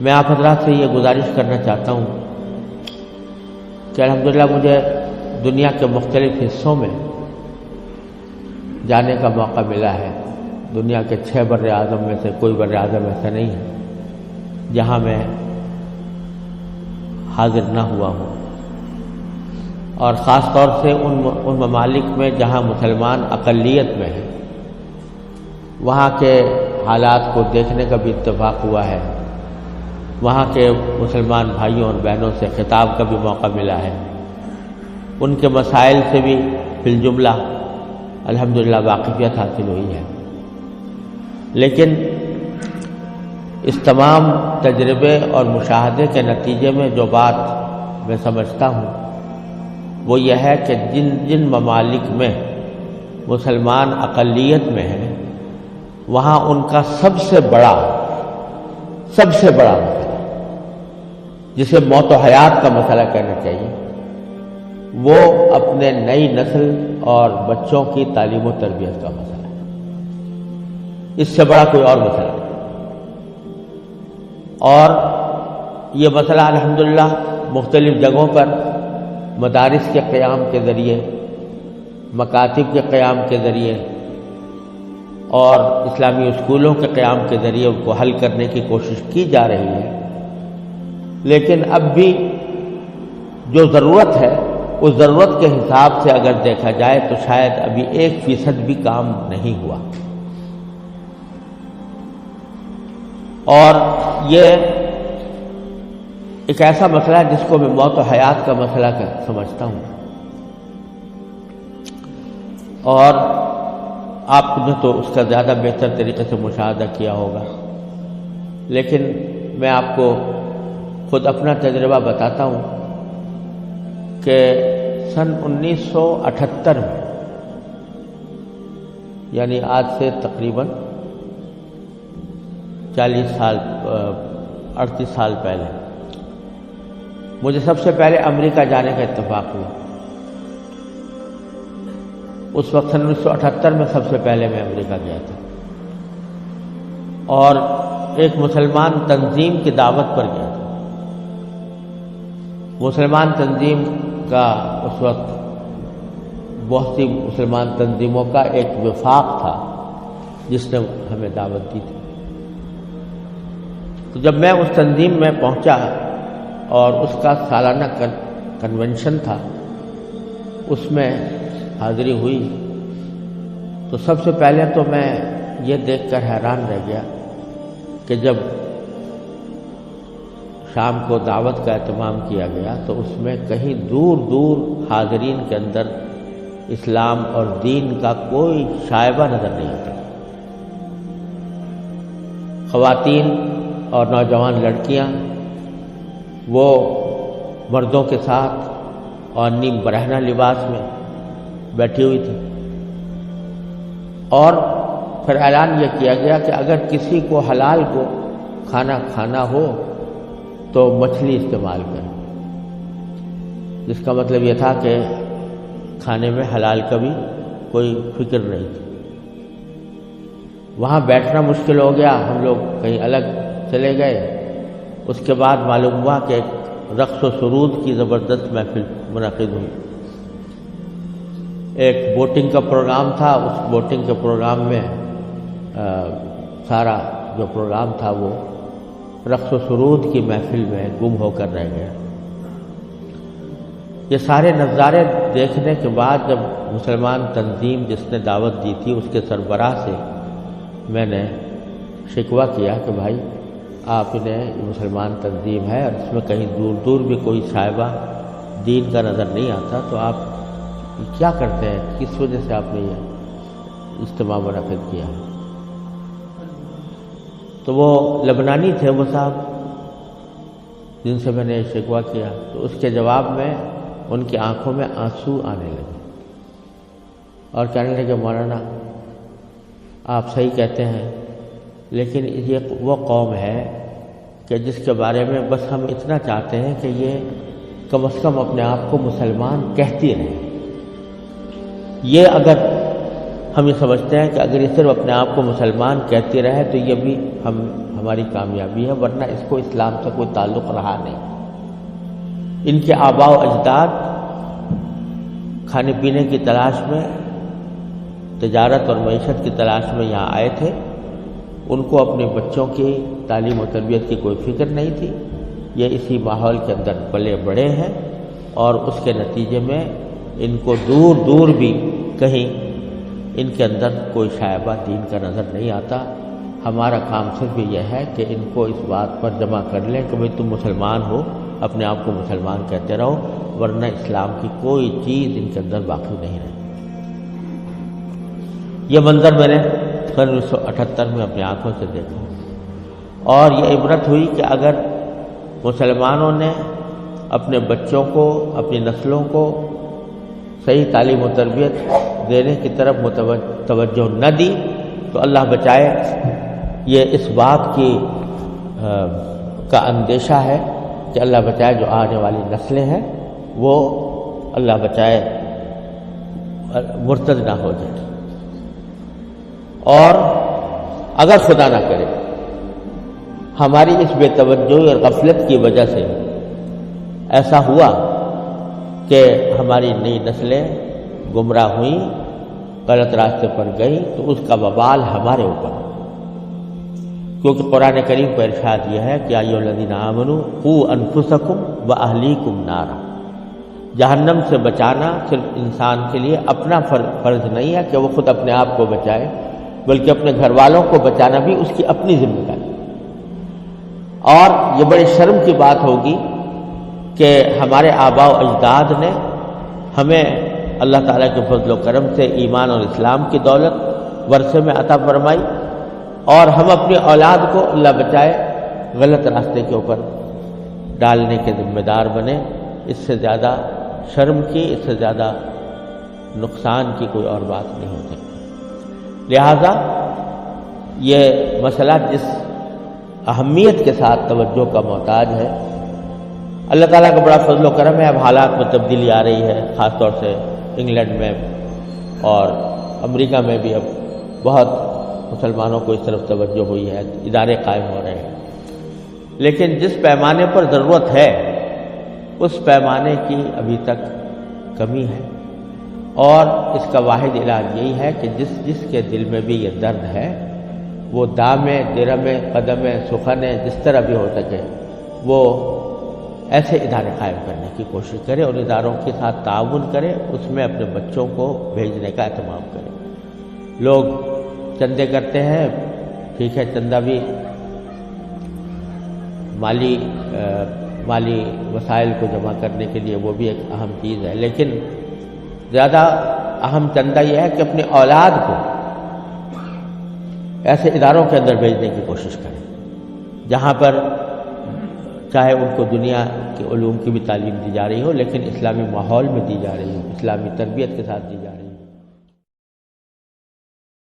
میں آپ حضرات سے یہ گزارش کرنا چاہتا ہوں کہ الحمدللہ مجھے دنیا کے مختلف حصوں میں جانے کا موقع ملا ہے۔ دنیا کے 6 بر اعظم میں سے کوئی بر اعظم ایسا نہیں ہے جہاں میں حاضر نہ ہوا ہوں، اور خاص طور سے ان ممالک میں جہاں مسلمان اقلیت میں ہیں، وہاں کے حالات کو دیکھنے کا بھی اتفاق ہوا ہے۔ وہاں کے مسلمان بھائیوں اور بہنوں سے خطاب کا بھی موقع ملا ہے، ان کے مسائل سے بھی فی الجملہ الحمدللہ واقفیت حاصل ہوئی ہے۔ لیکن اس تمام تجربے اور مشاہدے کے نتیجے میں جو بات میں سمجھتا ہوں وہ یہ ہے کہ جن ممالک میں مسلمان اقلیت میں ہیں، وہاں ان کا سب سے بڑا مسئلہ، جسے موت و حیات کا مسئلہ کہنا چاہیے، وہ اپنے نئی نسل اور بچوں کی تعلیم و تربیت کا مسئلہ ہے۔ اس سے بڑا کوئی اور مسئلہ نہیں۔ اور یہ مسئلہ الحمدللہ مختلف جگہوں پر مدارس کے قیام کے ذریعے، مکاتب کے قیام کے ذریعے اور اسلامی اسکولوں کے قیام کے ذریعے ان کو حل کرنے کی کوشش کی جا رہی ہے۔ لیکن اب بھی جو ضرورت ہے اس ضرورت کے حساب سے اگر دیکھا جائے تو شاید ابھی 1% بھی کام نہیں ہوا۔ اور یہ ایک ایسا مسئلہ ہے جس کو میں موت و حیات کا مسئلہ سمجھتا ہوں، اور آپ نے تو اس کا زیادہ بہتر طریقے سے مشاہدہ کیا ہوگا، لیکن میں آپ کو خود اپنا تجربہ بتاتا ہوں کہ سن 1978 میں، یعنی آج سے تقریباً 38 سال پہلے مجھے سب سے پہلے امریکہ جانے کا اتفاق ہوا۔ اس وقت سن 1978 میں سب سے پہلے میں امریکہ گیا تھا، اور ایک مسلمان تنظیم کی دعوت پر گیا تھا۔ مسلمان تنظیم کا اس وقت بہت سی مسلمان تنظیموں کا ایک وفاق تھا جس نے ہمیں دعوت دی تھی۔ تو جب میں اس تنظیم میں پہنچا اور اس کا سالانہ کنونشن تھا، اس میں حاضری ہوئی، تو سب سے پہلے تو میں یہ دیکھ کر حیران رہ گیا کہ جب شام کو دعوت کا اہتمام کیا گیا تو اس میں کہیں دور دور حاضرین کے اندر اسلام اور دین کا کوئی شائبہ نظر نہیں آتا۔ خواتین اور نوجوان لڑکیاں وہ مردوں کے ساتھ اور نیم برہنہ لباس میں بیٹھی ہوئی تھی، اور پھر اعلان یہ کیا گیا کہ اگر کسی کو حلال کو کھانا کھانا ہو تو مچھلی استعمال کریں، جس کا مطلب یہ تھا کہ کھانے میں حلال کا بھی کوئی فکر نہیں تھی۔ وہاں بیٹھنا مشکل ہو گیا، ہم لوگ کہیں الگ چلے گئے۔ اس کے بعد معلوم ہوا کہ ایک رقص و سرود کی زبردست محفل منعقد ہوئی۔ ایک بوٹنگ کا پروگرام تھا، اس بوٹنگ کے پروگرام میں سارا جو پروگرام تھا وہ رقص و سرود کی محفل میں گم ہو کر رہ گیا۔ یہ سارے نظارے دیکھنے کے بعد جب مسلمان تنظیم جس نے دعوت دی تھی اس کے سربراہ سے میں نے شکوہ کیا کہ بھائی آپ انہیں مسلمان تنظیم ہے اور اس میں کہیں دور دور بھی کوئی شائبہ دین کا نظر نہیں آتا، تو آپ کیا کرتے ہیں، کس وجہ سے آپ نے یہ اجتماع منعقد کیا؟ تو وہ لبنانی تھے وہ صاحب جن سے میں نے شکوہ کیا، تو اس کے جواب میں ان کی آنکھوں میں آنسو آنے لگے اور کہنے لگے مولانا آپ صحیح کہتے ہیں، لیکن یہ وہ قوم ہے کہ جس کے بارے میں بس ہم اتنا چاہتے ہیں کہ یہ کم از کم اپنے آپ کو مسلمان کہتی رہے۔ یہ اگر ہم یہ سمجھتے ہیں کہ اگر یہ صرف اپنے آپ کو مسلمان کہتی رہے تو یہ بھی ہماری کامیابی ہے، ورنہ اس کو اسلام سے کوئی تعلق رہا نہیں۔ ان کے آباء و اجداد کھانے پینے کی تلاش میں، تجارت اور معیشت کی تلاش میں یہاں آئے تھے، ان کو اپنے بچوں کی تعلیم و تربیت کی کوئی فکر نہیں تھی۔ یہ اسی ماحول کے اندر پلے بڑے ہیں، اور اس کے نتیجے میں ان کو دور دور بھی کہیں ان کے اندر کوئی شائبہ دین کا نظر نہیں آتا۔ ہمارا کام صرف یہ ہے کہ ان کو اس بات پر جمع کر لیں کہ بھئی تم مسلمان ہو، اپنے آپ کو مسلمان کہتے رہو، ورنہ اسلام کی کوئی چیز ان کے اندر باقی نہیں رہے۔ یہ منظر میں نے 1978 میں اپنی آنکھوں سے دیکھا، اور یہ عبرت ہوئی کہ اگر مسلمانوں نے اپنے بچوں کو، اپنی نسلوں کو صحیح تعلیم و تربیت دینے کی طرف توجہ نہ دی تو اللہ بچائے یہ اس بات کی کا اندیشہ ہے کہ اللہ بچائے جو آنے والی نسلیں ہیں وہ اللہ بچائے مرتد نہ ہو جائے، اور اگر خدا نہ کرے ہماری اس بے توجہی اور غفلت کی وجہ سے ایسا ہوا کہ ہماری نئی نسلیں گمراہ ہوئیں، غلط راستے پر گئیں، تو اس کا وبال ہمارے اوپر، کیونکہ قرآن کریم کا ارشاد یہ ہے کہ ایھا الذین آمنوا قوا انفسکم واہلیکم نارا۔ جہنم سے بچانا صرف انسان کے لیے اپنا فرض نہیں ہے کہ وہ خود اپنے آپ کو بچائے، بلکہ اپنے گھر والوں کو بچانا بھی اس کی اپنی ذمہ داری۔ اور یہ بڑی شرم کی بات ہوگی کہ ہمارے آباء و اجداد نے ہمیں اللہ تعالیٰ کے فضل و کرم سے ایمان اور اسلام کی دولت ورثے میں عطا فرمائی، اور ہم اپنی اولاد کو اللہ بچائے غلط راستے کے اوپر ڈالنے کے ذمہ دار بنے۔ اس سے زیادہ شرم کی، اس سے زیادہ نقصان کی کوئی اور بات نہیں ہو سکتی۔ لہذا یہ مسئلہ جس اہمیت کے ساتھ توجہ کا محتاج ہے، اللہ تعالیٰ کا بڑا فضل و کرم ہے، اب حالات میں تبدیلی آ رہی ہے، خاص طور سے انگلینڈ میں اور امریکہ میں بھی اب بہت مسلمانوں کو اس طرف توجہ ہوئی ہے، ادارے قائم ہو رہے ہیں، لیکن جس پیمانے پر ضرورت ہے اس پیمانے کی ابھی تک کمی ہے، اور اس کا واحد علاج یہی ہے کہ جس کے دل میں بھی یہ درد ہے وہ دامے درمے قدمے سخنے جس طرح بھی ہو سکے وہ ایسے ادارے قائم کرنے کی کوشش کرے، اور اداروں کے ساتھ تعاون کرے، اس میں اپنے بچوں کو بھیجنے کا اہتمام کرے۔ لوگ چندے کرتے ہیں، ٹھیک ہے، چندہ بھی مالی وسائل کو جمع کرنے کے لیے وہ بھی ایک اہم چیز ہے، لیکن زیادہ اہم چندہ یہ ہے کہ اپنی اولاد کو ایسے اداروں کے اندر بھیجنے کی کوشش کریں جہاں پر چاہے ان کو دنیا کے علوم کی بھی تعلیم دی جا رہی ہو، لیکن اسلامی ماحول میں دی جا رہی ہو، اسلامی تربیت کے ساتھ دی جا رہی ہو۔